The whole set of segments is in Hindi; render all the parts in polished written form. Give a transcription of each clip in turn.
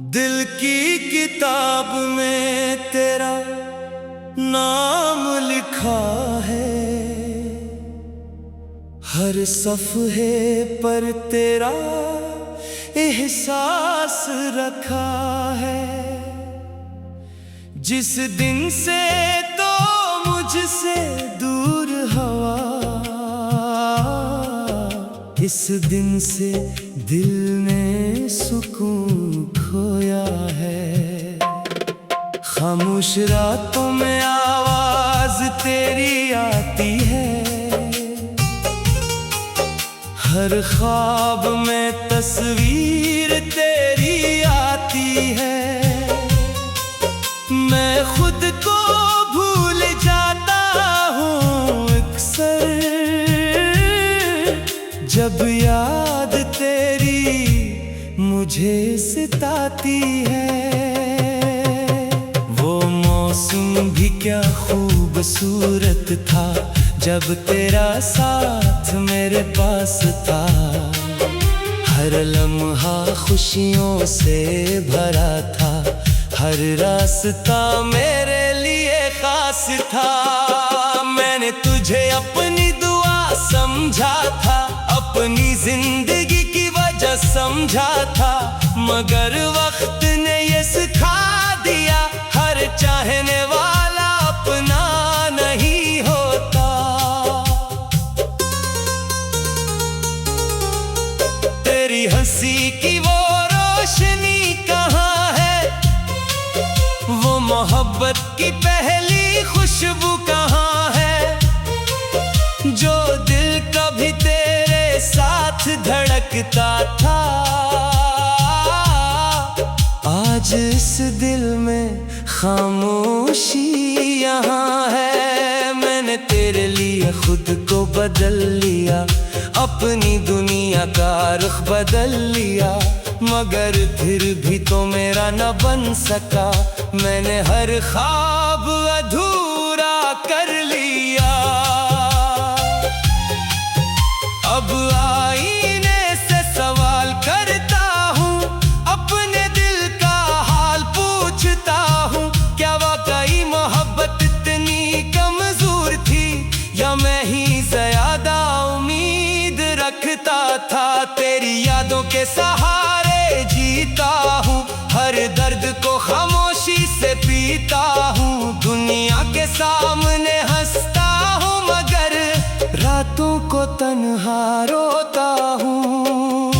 दिल की किताब में तेरा नाम लिखा है, हर सफ़हे पर तेरा एहसास रखा है। जिस दिन से तो मुझसे दूर हवा, इस दिन से दिल ने सुकून खोया है। खामोश रातों में आवाज तेरी आती है, हर ख्वाब में तस्वीर तेरी आती है। मैं खुद को भूल जाता हूँ अक्सर, जब याद तेरी मुझे सताती है। वो मौसम भी क्या खूबसूरत था, जब तेरा साथ मेरे पास था। हर लम्हा खुशियों से भरा था, हर रास्ता मेरे लिए खास था। मैंने तुझे अपनी दुआ समझा था, अपनी जिंदगी की वजह समझा था, मगर वक्त ने ये सिखा दिया, हर चाहने वाला अपना नहीं होता। तेरी हंसी की वो रोशनी कहाँ है, वो मोहब्बत की पहली खुशबू कहाँ है, जो दिल कभी तेरे साथ धड़कता था। आज इस दिल में खामोशी यहाँ है। मैंने तेरे लिए खुद को बदल लिया, अपनी दुनिया का रुख बदल लिया, मगर फिर भी तो मेरा न बन सका। मैंने हर ख्वाब अधूरा कर लिया। अब आईने से सवाल करता हूँ, अपने दिल का हाल पूछता हूँ, क्या वाकई मोहब्बत इतनी कमजोर थी, या मैं ही ज्यादा उम्मीद रखता था। तेरी यादों के सहारे जीता हूँ, हर दर्द को खामोशी से पीता हूँ। दुनिया के सामने हंसता हूँ, मगर रातों को तन्हा रोता हूँ।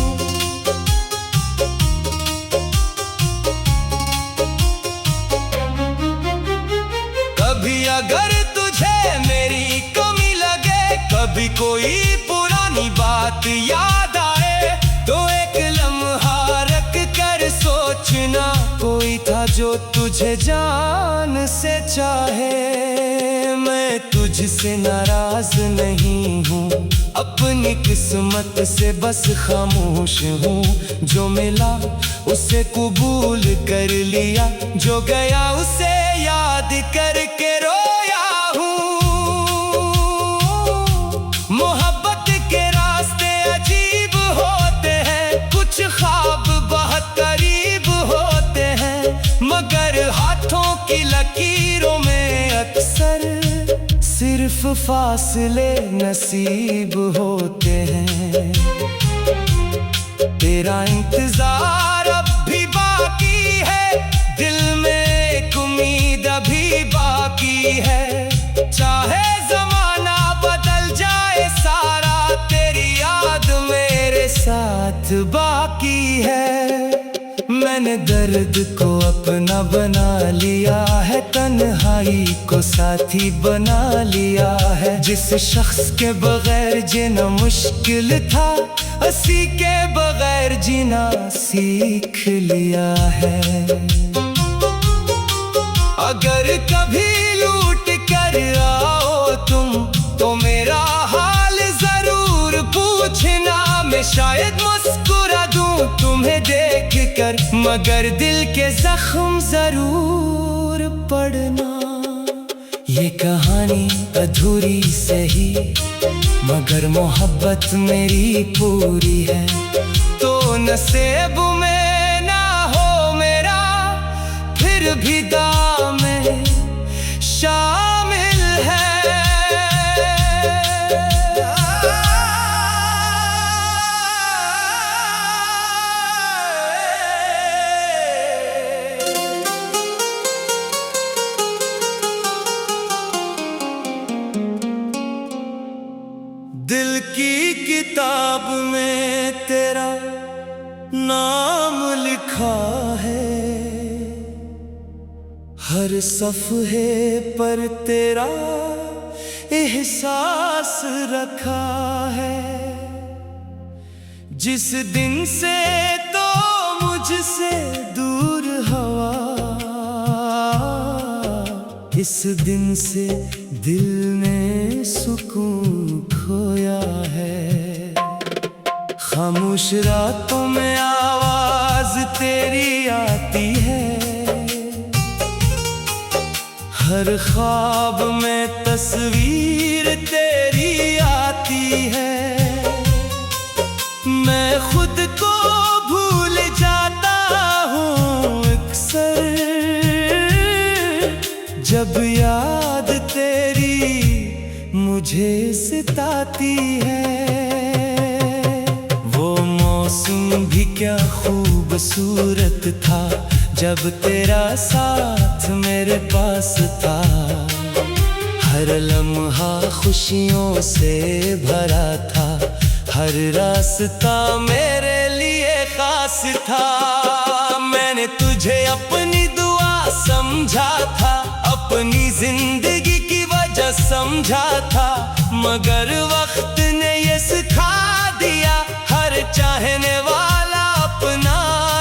कभी अगर तुझे मेरी कमी लगे, कभी कोई पुरानी बात याद आए, तो एक लम्हा रख कर सोचना, कोई था जो तुझे जान से चाहे। मैं तुझसे नाराज नहीं हूँ, अपनी किस्मत से बस खामोश हूँ। जो मिला उसे कबूल कर लिया, जो गया उसे याद करके रोया हूँ। मोहब्बत के रास्ते अजीब होते हैं, कुछ ख्वाब बहुत करीब होते हैं, मगर हाथों की लकीरों में अक्सर सिर्फ फासले नसीब होते हैं। तेरा इंतजार अब भी बाकी है, दिल में एक उम्मीद अभी बाकी है। चाहे जमाना बदल जाए सारा, तेरी याद मेरे साथ बाकी है। मैंने दर्द को अपना बना लिया है, तन्हाई को साथी बना लिया है। जिस शख्स के बगैर जीना मुश्किल था, उसी के बगैर जीना सीख लिया है। अगर कभी लूट कर आओ तुम, तो मेरा हाल जरूर पूछना। मैं शायद मुस्कुरा दूं तुम्हें देख कर, मगर दिल के जख्म जरूर पड़ना। ये कहानी अधूरी सही, मगर मोहब्बत मेरी पूरी है। तो नसीब में ना हो मेरा फिर भी दाम में शामिल है। दिल की किताब में तेरा नाम लिखा है, हर सफ़हे पर तेरा एहसास रखा है। जिस दिन से तो मुझसे दूर हवा, इस दिन से दिल ने सुकून खोया है। खामोश रातों में आवाज तेरी आती है, हर ख्वाब में तस्वीर तेरी आती है। मैं खुद को भूल जाता हूँ अक्सर, जब याद तेरी मुझे सताती है। वो मौसम भी क्या खूबसूरत था, जब तेरा साथ मेरे पास था। हर लम्हा खुशियों से भरा था, हर रास्ता मेरे लिए खास था। मैंने तुझे अपनी दुआ समझा था, अपनी जिंदगी की वजह समझा था, मगर वक्त ने ये सिखा दिया, हर चाहने वाला अपना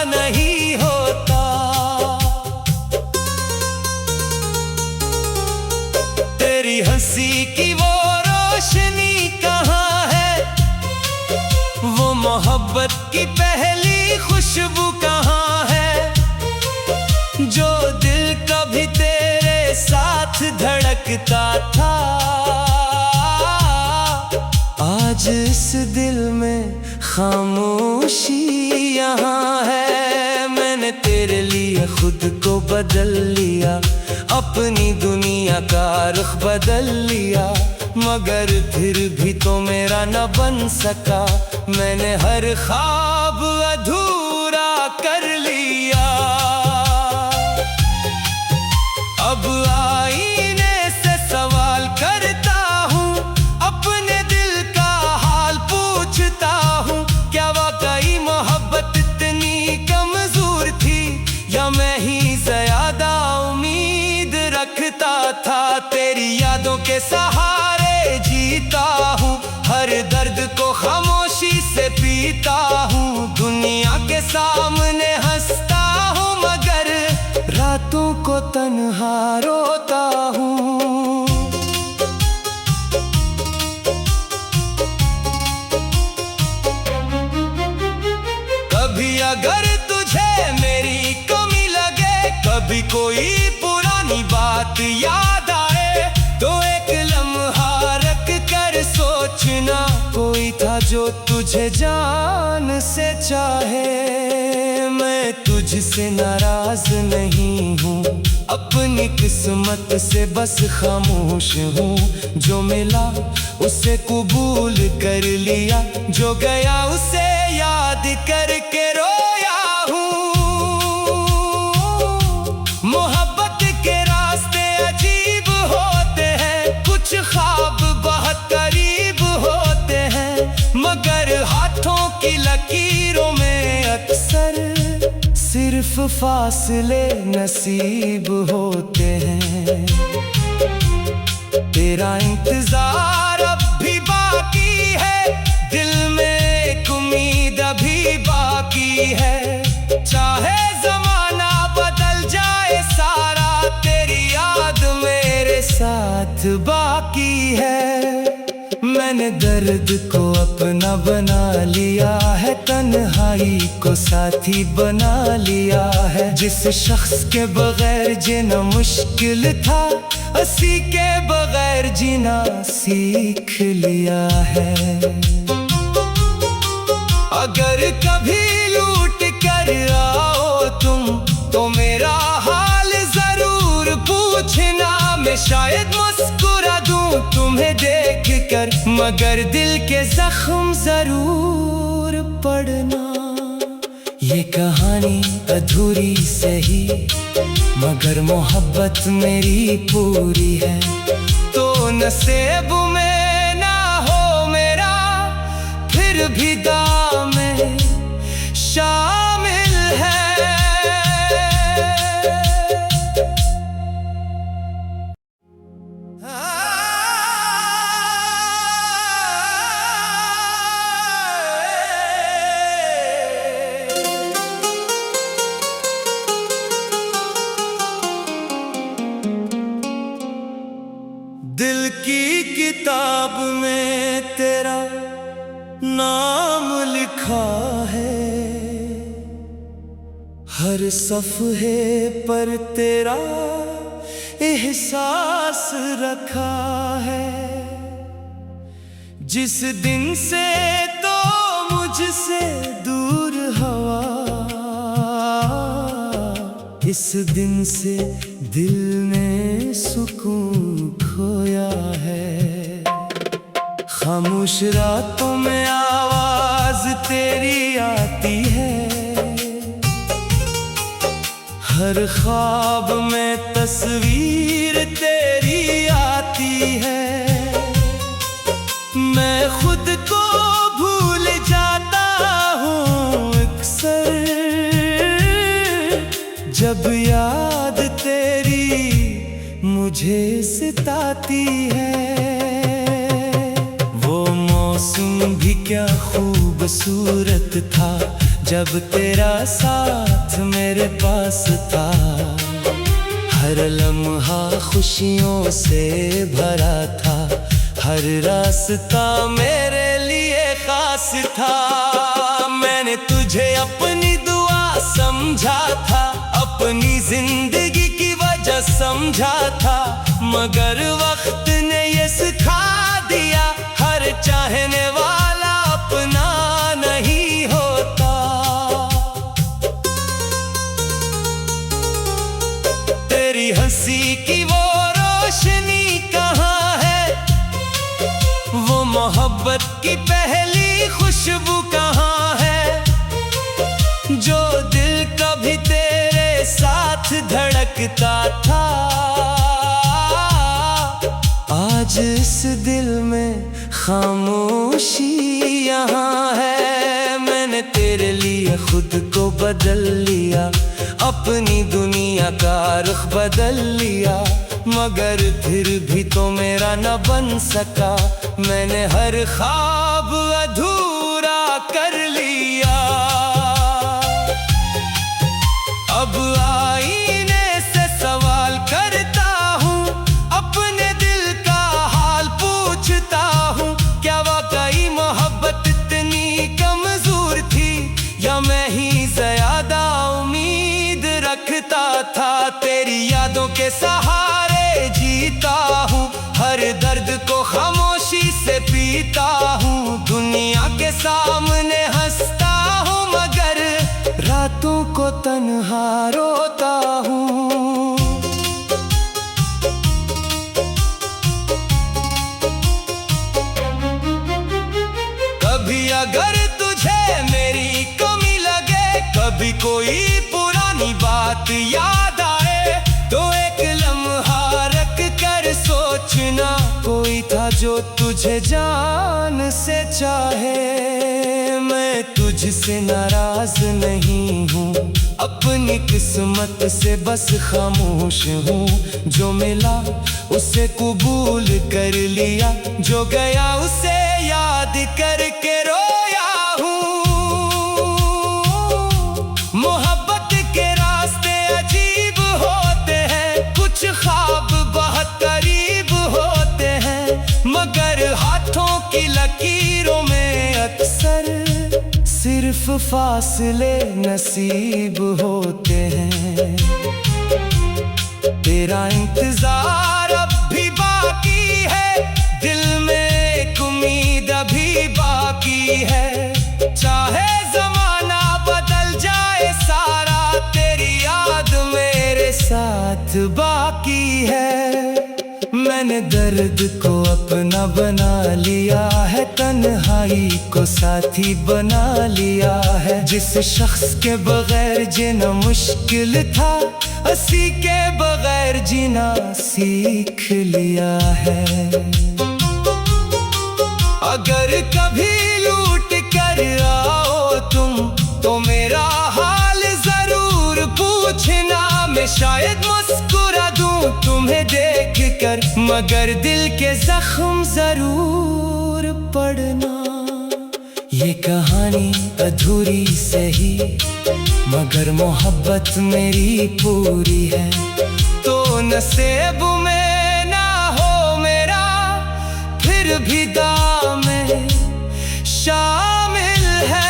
नहीं होता। तेरी हंसी की वो रोशनी कहाँ है, वो मोहब्बत की पहली खुशबू कहाँ है, जो दिल कभी तेरे साथ धड़कता था। आज इस दिल में खामोशी यहाँ है। मैंने तेरे लिए खुद को बदल लिया, अपनी दुनिया का रुख बदल लिया, मगर फिर भी तो मेरा न बन सका। मैंने हर ख्वाब अधूरा कर लिया। अब आईने से सवाल करता हूँ, अपने दिल का हाल पूछता हूँ, क्या वाकई मोहब्बत इतनी कमजोर थी, या मैं ही ज्यादा उम्मीद रखता था। तेरी यादों के सहारे जीता हूँ, हर दर्द को खामोशी से पीता हूँ। दुनिया के सामने हंसता हूँ, मगर रातों को तन्हा रोता हूँ। कभी अगर तुझे मेरी कमी लगे, कभी कोई पुरानी बात याद आए, तो एक लम्हा रख कर सोचना, कोई था जो तुझे जान से चाहे। मैं तुझसे नाराज नहीं हूँ, अपनी किस्मत से बस खामोश हूँ। जो मिला उसे कबूल कर लिया, जो गया उसे याद करके रोया हूँ। मोहब्बत के रास्ते अजीब होते हैं, कुछ ख्वाब बहुत करीब होते हैं, मगर हाथों की लकीरों में अक्सर सिर्फ फासले नसीब होते हैं। तेरा इंतजार अब भी बाकी है, दिल में एक उम्मीद अभी बाकी है। चाहे जमाना बदल जाए सारा, तेरी याद मेरे साथ बाकी है। मैंने दर्द को अपना बना लिया है, तन्हाई को साथी बना लिया है। जिस शख्स के बगैर जीना मुश्किल था, उसी के बगैर जीना सीख लिया है। अगर कभी लूट कर आओ तुम, तो मेरा हाल शायद मुस्कुरा दूं तुम्हें देख कर, मगर दिल के जख्म जरूर पड़ना। ये कहानी अधूरी सही, मगर मोहब्बत मेरी पूरी है। तो नसीब में ना हो मेरा, फिर भी दाम में शामिल है। दिल की किताब में तेरा नाम लिखा है, हर सफ़हे पर तेरा एहसास रखा है। जिस दिन से तो मुझसे दूर हवा, इस दिन से दिल ने सुकून खोया है। खामोश रातों में आवाज तेरी आती है, हर ख्वाब में तस्वीर तेरी आती है। मैं खुद को भूल जाता हूँ अक्सर, जब याद तेरी मुझे सताती है। वो मौसम भी क्या खूबसूरत था, जब तेरा साथ मेरे पास था। हर लम्हा खुशियों से भरा था, हर रास्ता मेरे लिए खास था। मैंने तुझे अपनी दुआ समझा था, अपनी जिंदगी की वजह समझा था, मगर वक्त ने ये सिखा दिया, हर चाहने वाला अपना नहीं होता। तेरी हंसी की वो रोशनी कहाँ है, वो मोहब्बत की पहली खुशबू कहाँ है, जो दिल कभी तेरे साथ धड़कता था। आज इस दिल में खामोशी यहाँ है। मैंने तेरे लिए खुद को बदल लिया, अपनी दुनिया का रुख बदल लिया, मगर फिर भी तो मेरा न बन सका। मैंने हर ख्वाब अधूरा कर लिया। अब आईने से सवाल करता हूँ, अपने दिल का हाल पूछता हूँ, क्या वाकई मोहब्बत इतनी कमजोर थी, या मैं ही ज्यादा उम्मीद रखता था। तेरी यादों के सहारे जीता हूँ, हर दर्द को खामोशी से पीता हूँ। दुनिया के सामने हंसता हूँ, मगर रातों को तन्हा रोता हूँ। कभी अगर तुझे मेरी कमी लगे, कभी कोई पुरानी बात याद आए, तो एक लम्हा रख कर सोचना, कोई था जो तुझे जान से चाहे। मैं तुझसे नाराज नहीं हूँ, अपनी किस्मत से बस खामोश हूँ। जो मिला उसे कबूल कर लिया, जो गया उसे याद करके रोया हूँ। मोहब्बत के रास्ते अजीब होते हैं, कुछ ख्वाब बहुत करीब होते हैं, मगर हाथों की लकीरों में अक्सर सिर्फ फासले नसीब होते हैं। तेरा इंतजार अब भी बाकी है, दिल में एक उम्मीद अभी बाकी है। चाहे जमाना बदल जाए सारा, तेरी याद मेरे साथ बाकी है। मैंने दर्द को अपना बना लिया है, तन्हाई को साथी बना लिया है। जिस शख्स के बगैर जीना मुश्किल था, उसी के बगैर जीना सीख लिया है। अगर कभी लूट कर आओ तुम तो मेरा हाल जरूर पूछना, मैं शायद मुस्कुरा दूं तुम्हें देख कर, मगर दिल के जख्म जरूर पड़ना। ये कहानी अधूरी सही, मगर मोहब्बत मेरी पूरी है। तो नसीब में ना हो मेरा, फिर भी दाम में शामिल है।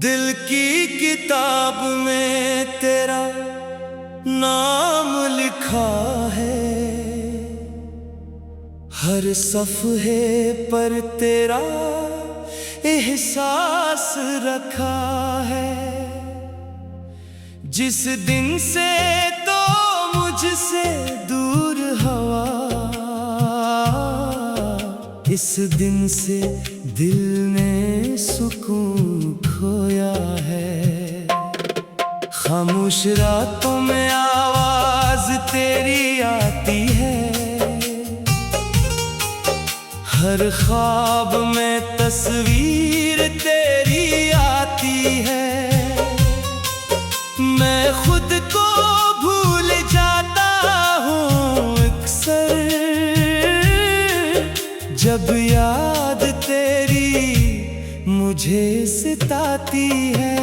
दिल की किताब में तेरा नाम लिखा है, हर सफ़हे पर तेरा एहसास रखा है। जिस दिन से तो मुझसे दूर हवा, इस दिन से दिल ने सुकून खोया है। खामोश रातों में आवाज तेरी आती है, हर ख्वाब में तस्वीर तेरी आती है। मैं खुद को भूल जाता हूँ अक्सर, जब याद तेरी मुझे सताती है।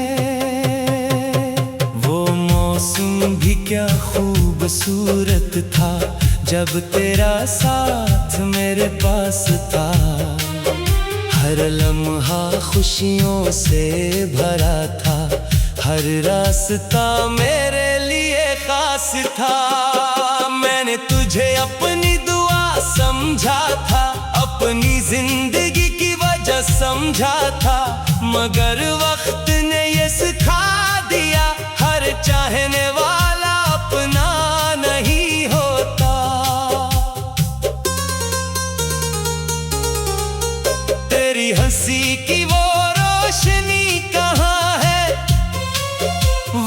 वो मौसम भी क्या खूबसूरत था, जब तेरा साथ मेरे पास था। हर लम्हा खुशियों से भरा था, हर रास्ता मेरे लिए खास था। मैंने तुझे अपनी दुआ समझा था, अपनी जिंदगी की वजह समझा था, मगर वक्त ने ये सिखा दिया, हर चाहने वाला अपना नहीं होता। तेरी हंसी की वो रोशनी कहाँ है,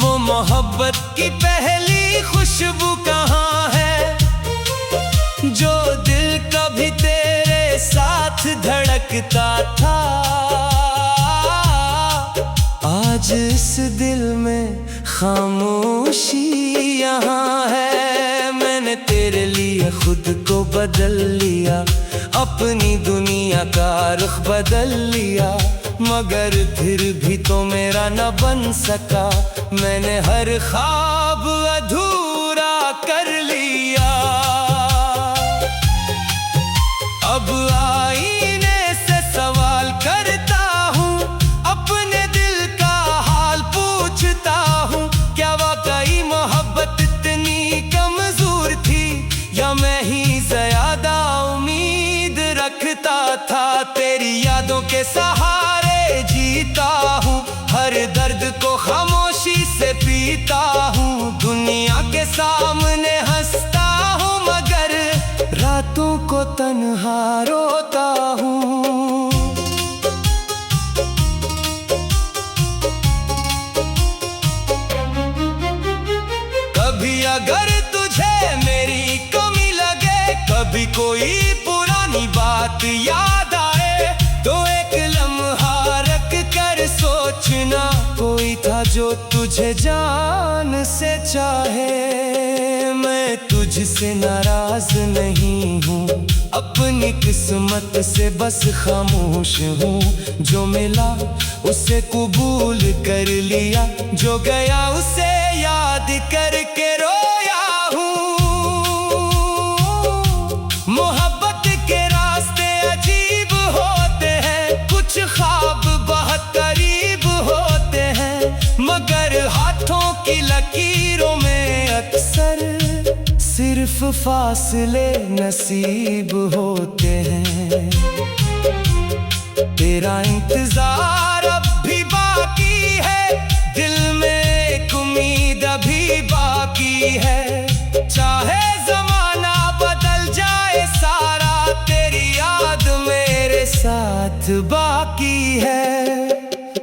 वो मोहब्बत की पहली खुशबू कहाँ है, जो दिल कभी तेरे साथ धड़कता था। आज इस दिल में खामोशी यहाँ है। मैंने तेरे लिए खुद को बदल लिया, अपनी दुनिया का रुख बदल लिया, मगर फिर भी तो मेरा न बन सका। मैंने हर ख्वाब अधूरा कर लिया। अब आईने से सवाल करता हूँ, अपने दिल का हाल पूछता हूँ, क्या वाकई मोहब्बत इतनी कमजोर थी, या मैं ही ज्यादा उम्मीद रखता था। तेरी यादों के सहारे जीता हूँ, हर दर्द को खामोशी से पीता हूँ। दुनिया के सामने हंसता हूँ, मगर रातों को तन्हा रोता हूँ। कभी अगर तुझे मेरी कमी लगे, कभी कोई पुरानी बात याद आए, तो एक लम्हा रख कर सोचना, कोई था जो तुझे जान से चाहे। मैं तुझसे नाराज नहीं हूँ, अपनी किस्मत से बस खामोश हूँ। जो मिला उसे कबूल कर लिया, जो गया उसे याद करके रोया हूँ। मोहब्बत के रास्ते अजीब होते हैं, कुछ ख्वाब बहुत करीब होते हैं, मगर हाथों की लकीर सिर्फ फासले नसीब होते हैं। तेरा इंतजार अब भी बाकी है, दिल में एक उम्मीद अभी बाकी है। चाहे जमाना बदल जाए सारा, तेरी याद मेरे साथ बाकी है।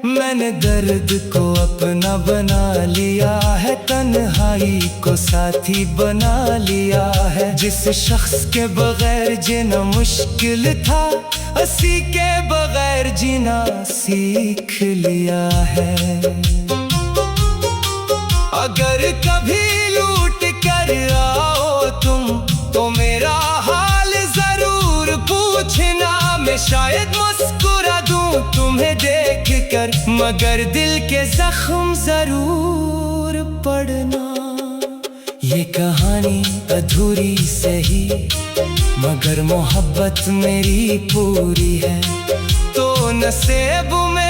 मैंने दर्द को अपना बना लिया है, तन्हाई को साथी बना लिया है। जिस शख्स के बगैर जीना मुश्किल था, उसी के बगैर जीना सीख लिया है। अगर कभी लूट कर आओ तुम, तो मेरा हाल जरूर पूछना। मैं शायद मुस्कुरा दूं तुम्हें देख कर, मगर दिल के जख्म जरूर पड़ना। ये कहानी अधूरी सही, मगर मोहब्बत मेरी पूरी है। तो नसीब में